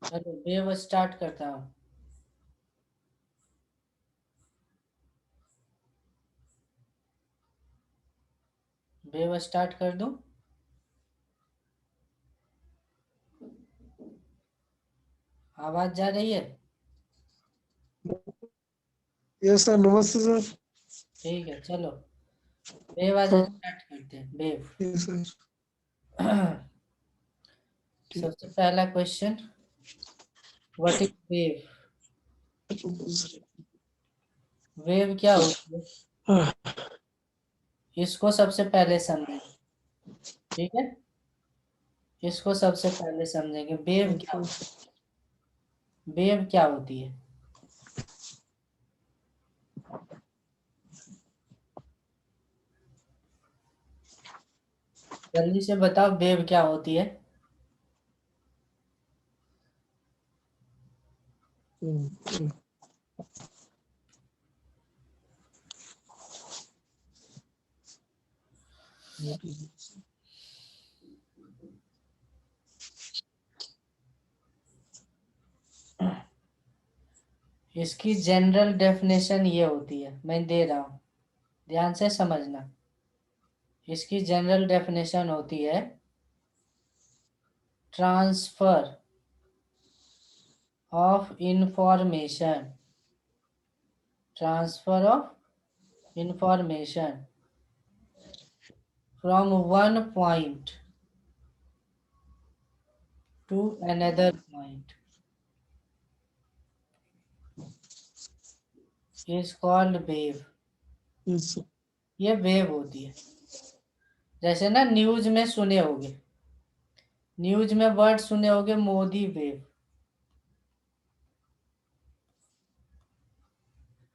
चलो wave start करता हूँ। वेव स्टार्ट कर दूं? आवाज जा रही है? यस सर, नमस्ते सर। ठीक है, चलो वेव आज स्टार्ट करते हैं। वेव। Yes sir. सबसे पहला question, what is wave? Wave क्या होती है, इसको सबसे पहले समझें। ठीक है, इसको सबसे पहले समझेंगे। वेव क्या होती है? वेव क्या होती है? जल्दी से बताओ, वेव क्या होती है? इसकी जनरल डेफिनेशन ये होती है, मैं दे रहा हूं, ध्यान से समझना। इसकी जनरल डेफिनेशन होती है transfer of information, transfer of information from one point two another point is called wave. ये वेव होती है। जैसे ना न्यूज में सुने होगे, न्यूज में वर्ड सुने होगे मोदी वेव।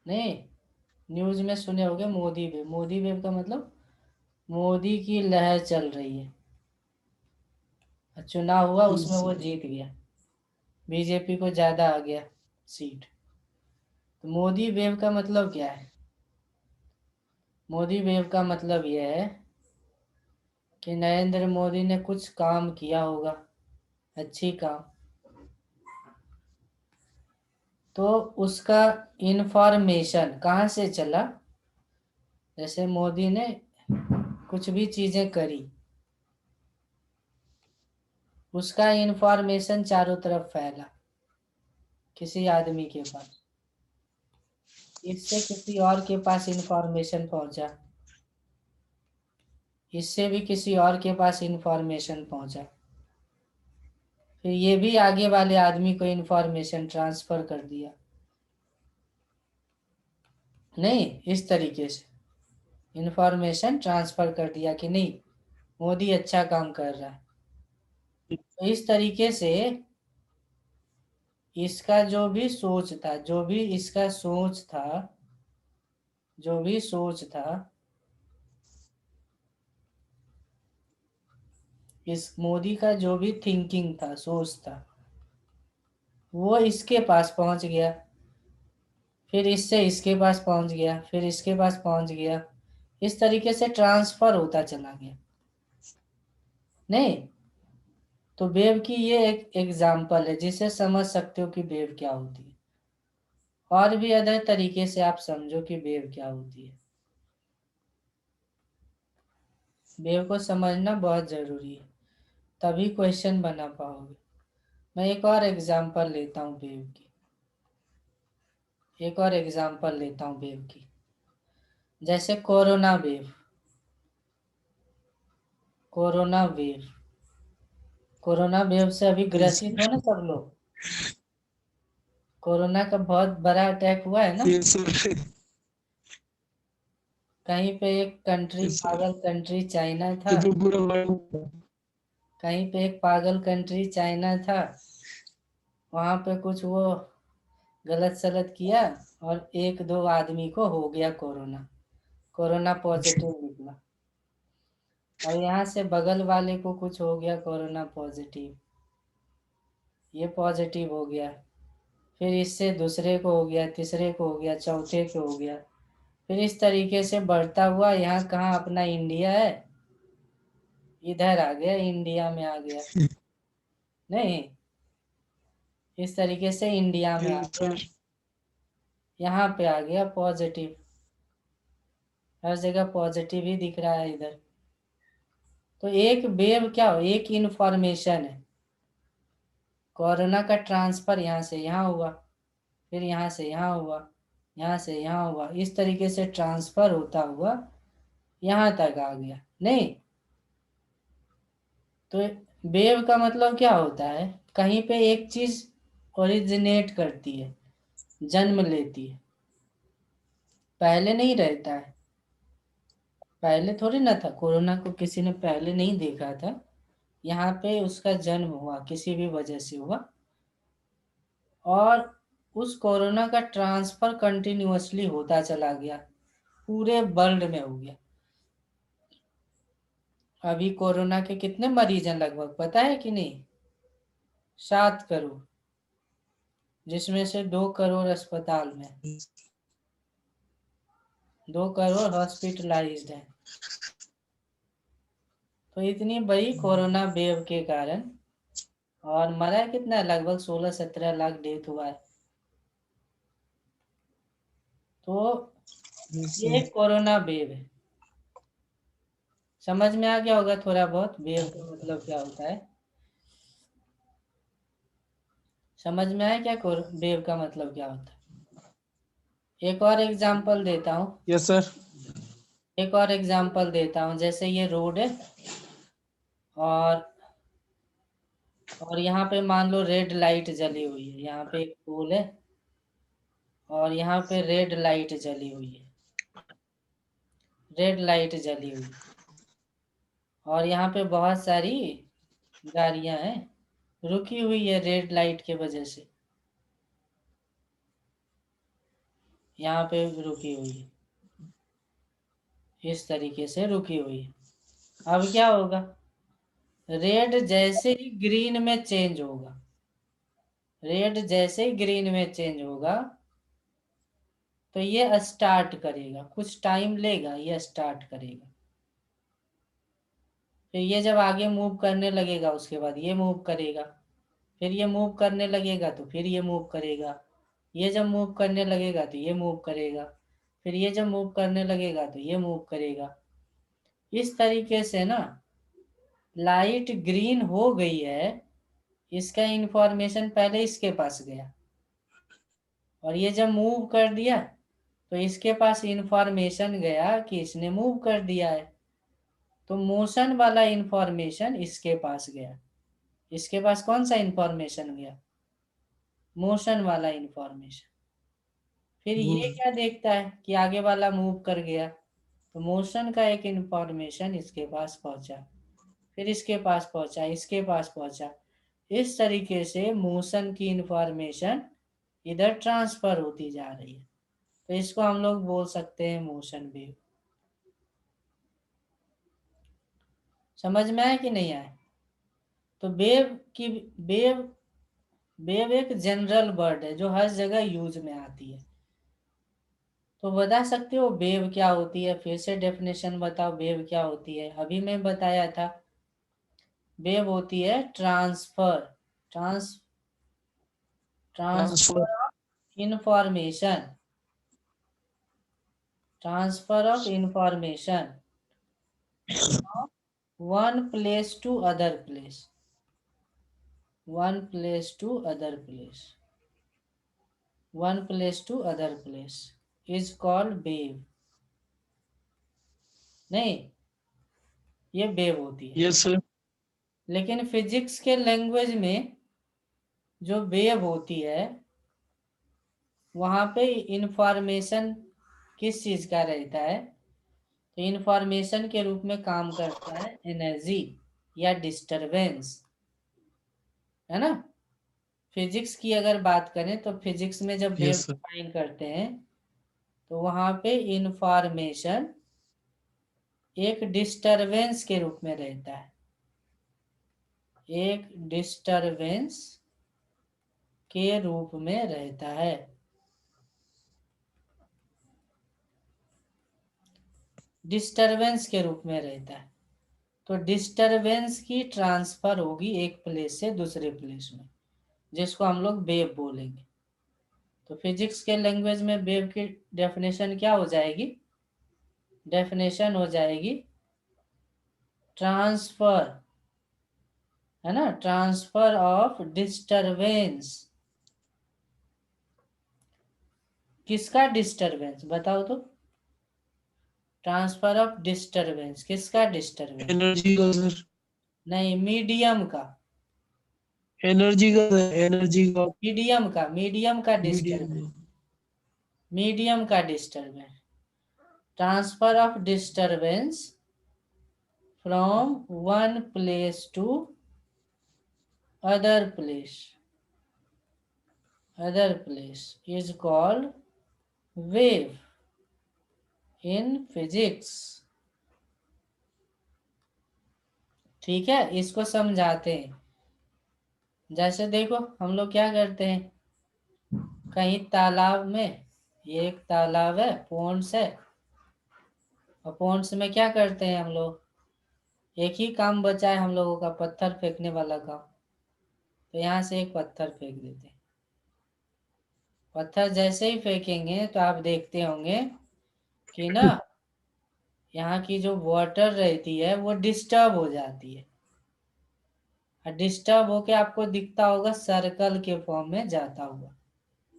नहीं, न्यूज में सुने होगे मोदी वेव। मोदी वेव का मतलब मोदी की लहर चल रही है। चुनाव हुआ, उसमें वो जीत गया, बीजेपी को ज्यादा आ गया सीट। तो मोदी वेव का मतलब क्या है? मोदी वेव का मतलब यह है कि नरेंद्र मोदी ने कुछ काम किया होगा, अच्छी काम, तो उसका इंफॉर्मेशन कहाँ से चला। जैसे मोदी ने कुछ भी चीजें करी, उसका इंफॉर्मेशन चारों तरफ फैला किसी आदमी के पास, इससे किसी और के पास इंफॉर्मेशन पहुंचा, इससे भी किसी और के पास इंफॉर्मेशन पहुंचा, फिर ये भी आगे वाले आदमी को इंफॉर्मेशन ट्रांसफर कर दिया। नहीं, इस तरीके से इंफॉर्मेशन ट्रांसफर कर दिया कि नहीं मोदी अच्छा काम कर रहा है। तो इस तरीके से इसका जो भी सोच था, जो भी इसका सोच था, जो भी सोच था, इस मोदी का जो भी थिंकिंग था, सोच था, वो इसके पास पहुंच गया, फिर इससे इसके पास पहुंच गया, फिर इसके पास पहुंच गया। इस तरीके से ट्रांसफर होता चला गया। नहीं, तो वेव की ये एक एग्जाम्पल है जिसे समझ सकते हो कि वेव क्या होती है। और भी अदर तरीके से आप समझो कि वेव क्या होती है। वेव को समझना बहुत जरूरी है, तभी क्वेश्चन बना पाओगे। मैं एक और एग्जाम्पल लेता हूँ वेव की, एक और एग्जाम्पल लेता हूँ वेव की। जैसे corona wave, corona wave, corona wave से अभी ग्रसित हो ना सब लोग। कोरोना का बहुत बड़ा अटैक हुआ है ना। कहीं पे एक कंट्री, पागल कंट्री चाइना था, कहीं पे एक पागल कंट्री चाइना था, वहां पे कुछ वो गलत सलत किया और एक दो आदमी को हो गया कोरोना, कोरोना पॉजिटिव निकला। और यहाँ से बगल वाले को कुछ हो गया कोरोना पॉजिटिव, ये पॉजिटिव हो गया, फिर इससे दूसरे को हो गया, तीसरे को हो गया, चौथे को हो गया, फिर इस तरीके से बढ़ता हुआ यहाँ कहाँ अपना इंडिया है, इधर आ गया, इंडिया में आ गया, नहीं, इस तरीके से इंडिया में आ यस गया, सर। यहाँ पे आ गया पॉजिटिव, हर जगह पॉजिटिव ही दिख रहा है इधर। तो एक वेव क्या हो, एक इंफॉर्मेशन है, कोरोना का ट्रांसफर यहाँ से यहाँ हुआ, फिर यहाँ से यहाँ हुआ, यहाँ से यहाँ हुआ, इस तरीके से ट्रांसफर होता हुआ यहाँ तक आ गया, नहीं। तो वेव का मतलब क्या होता है, कहीं पे एक चीज ओरिजिनेट करती है, जन्म लेती है, पहले नहीं रहता है, पहले थोड़ी ना था, कोरोना को किसी ने पहले नहीं देखा था, यहाँ पे उसका जन्म हुआ, किसी भी वजह से हुआ, और उस कोरोना का ट्रांसफर कंटिन्यूअसली होता चला गया, पूरे वर्ल्ड में हो गया। अभी कोरोना के कितने मरीज हैं लगभग पता है कि नहीं, 7 करोड़, जिसमें से 2 करोड़ अस्पताल में, 2 करोड़ हॉस्पिटलाइज्ड हैं। तो इतनी बड़ी कोरोना वेव के कारण, और मरा है कितना, लगभग 16-17 लाख डेथ हुआ है। तो यस ये सर। एक कोरोना वेव है, समझ में आ गया होगा थोड़ा बहुत वेव का मतलब क्या होता है, समझ में आया क्या वेव का मतलब क्या होता है। एक और एग्जांपल देता हूँ, यस सर। एक और एग्जांपल देता हूँ, जैसे ये रोड है, और यहाँ पे मान लो रेड लाइट जली हुई है, यहाँ पे एक पोल है, और यहाँ पे रेड लाइट जली हुई है, रेड लाइट जली हुई, और यहाँ पे बहुत सारी गाड़ियां हैं रुकी हुई है रेड लाइट के वजह से, यहाँ पे रुकी हुई है, इस तरीके से रुकी हुई है। अब क्या होगा, रेड जैसे ही ग्रीन में चेंज होगा, रेड जैसे ही ग्रीन में चेंज होगा, तो ये स्टार्ट करेगा, कुछ टाइम लेगा, ये स्टार्ट करेगा, फिर ये जब आगे मूव करने लगेगा उसके बाद ये मूव करेगा, फिर ये मूव करने लगेगा तो फिर ये मूव करेगा, ये जब मूव करने लगेगा तो ये मूव करेगा, फिर ये जब मूव करने लगेगा तो ये मूव करेगा, इस तरीके से ना, लाइट ग्रीन हो गई है, इसका इंफॉर्मेशन पहले इसके पास गया, और ये जब मूव कर दिया तो इसके पास इंफॉर्मेशन गया कि इसने मूव कर दिया है, तो मोशन वाला इंफॉर्मेशन इसके पास गया, इसके पास कौन सा इंफॉर्मेशन गया, मोशन वाला इंफॉर्मेशन। फिर ये क्या देखता है कि आगे वाला मूव कर गया, तो मोशन का एक इंफॉर्मेशन इसके पास पहुंचा, फिर इसके पास पहुंचा, इसके पास पहुंचा, इस तरीके से मोशन की इंफॉर्मेशन इधर ट्रांसफर होती जा रही है, तो इसको हम लोग बोल सकते हैं मोशन वेव। समझ में आया कि नहीं आया। तो वेव वेव एक जनरल वर्ड है जो हर जगह यूज में आती है। तो बता सकते हो वेव क्या होती है, फिर से डेफिनेशन बताओ, वेव क्या होती है। अभी मैं बताया था, वेव होती है transfer, trans transfer. Transfer of information, transfer of information one place to other place, one place to other place, one place to other place is called wave, नहीं, ये वेव होती है। Yes sir. लेकिन physics के language में जो wave होती है, वहां पे इंफॉर्मेशन किस चीज का रहता है, तो इंफॉर्मेशन के रूप में काम करता है एनर्जी या डिस्टरबेंस, है ना। फिजिक्स की अगर बात करें तो फिजिक्स में जब वेव यस सर। डिफाइन करते हैं, तो वहां पे इंफॉर्मेशन एक डिस्टरबेंस के रूप में रहता है, एक डिस्टरबेंस के रूप में रहता है। डिस्टरबेंस के रूप में रहता है। तो डिस्टरबेंस की ट्रांसफर होगी एक प्लेस से दूसरे प्लेस में, जिसको हम लोग वेव बोलेंगे। तो फिजिक्स के लैंग्वेज में वेव की डेफिनेशन क्या हो जाएगी? डेफिनेशन हो जाएगी ट्रांसफर, है ना, ट्रांसफर ऑफ डिस्टरबेंस। किसका डिस्टरबेंस बताओ तो? ट्रांसफर ऑफ डिस्टरबेंस, किसका डिस्टरबेंस? एनर्जी का सर, नहीं, मीडियम का। एनर्जी का, एनर्जी का मीडियम का मीडियम। डिस्टरबेंस, मीडियम का disturbance. Transfer of disturbance from one place to other place, other place is called wave in physics. ठीक है, इसको समझाते हैं। जैसे देखो, हम लोग क्या करते हैं, कहीं तालाब में, ये एक तालाब है, पोन्स है, और पोन्स में क्या करते हैं हम लोग? एक ही काम बचा है हम लोगों का, पत्थर फेंकने वाला काम। तो यहाँ से एक पत्थर फेंक देते हैं। पत्थर जैसे ही फेंकेंगे तो आप देखते होंगे कि ना, यहाँ की जो वाटर रहती है वो डिस्टर्ब हो जाती है। और डिस्टर्ब होके आपको दिखता होगा सर्कल के फॉर्म में जाता हुआ,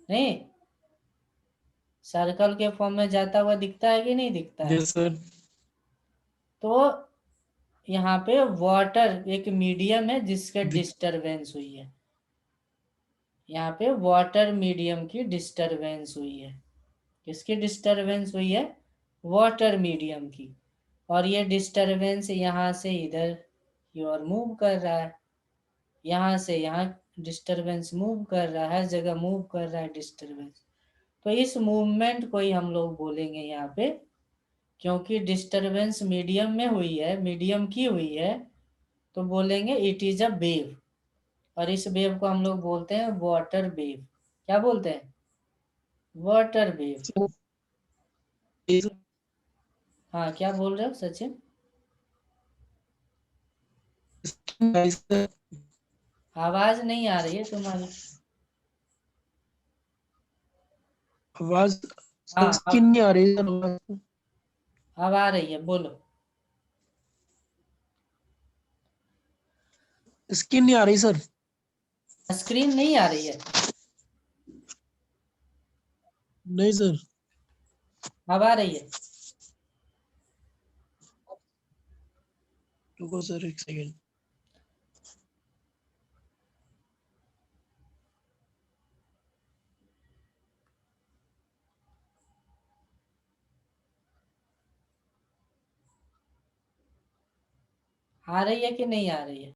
नहीं? सर्कल के फॉर्म में जाता हुआ दिखता है कि नहीं दिखता है? Yes sir. तो यहाँ पे वाटर एक मीडियम है जिसके डिस्टरबेंस हुई है। यहाँ पे वाटर मीडियम की डिस्टरबेंस हुई है। किसकी डिस्टरबेंस हुई है? वाटर मीडियम की। और ये डिस्टरबेंस यहाँ से इधर की ओर मूव कर रहा है, यहाँ से यहाँ डिस्टरबेंस मूव कर रहा है, हर जगह मूव कर रहा है डिस्टरबेंस। तो इस मूवमेंट को ही हम लोग बोलेंगे यहाँ पे, क्योंकि डिस्टरबेंस मीडियम में हुई है, मीडियम की हुई है, तो बोलेंगे इट इज अ वेव। और इस वेव को हम लोग बोलते हैं वाटर वेव। क्या बोलते हैं? Water wave. हाँ, क्या बोल रहे हो सचिन? आवाज नहीं आ रही है तुम्हारी। आवाज हाँ, स्किन नहीं आ रही सर। अब आ रही है, बोलो। स्किन नहीं आ रही सर। स्क्रीन नहीं आ रही है? नहीं सर। अब आ रही है? रुको सर एक सेकेंड। आ रही है कि नहीं आ रही है?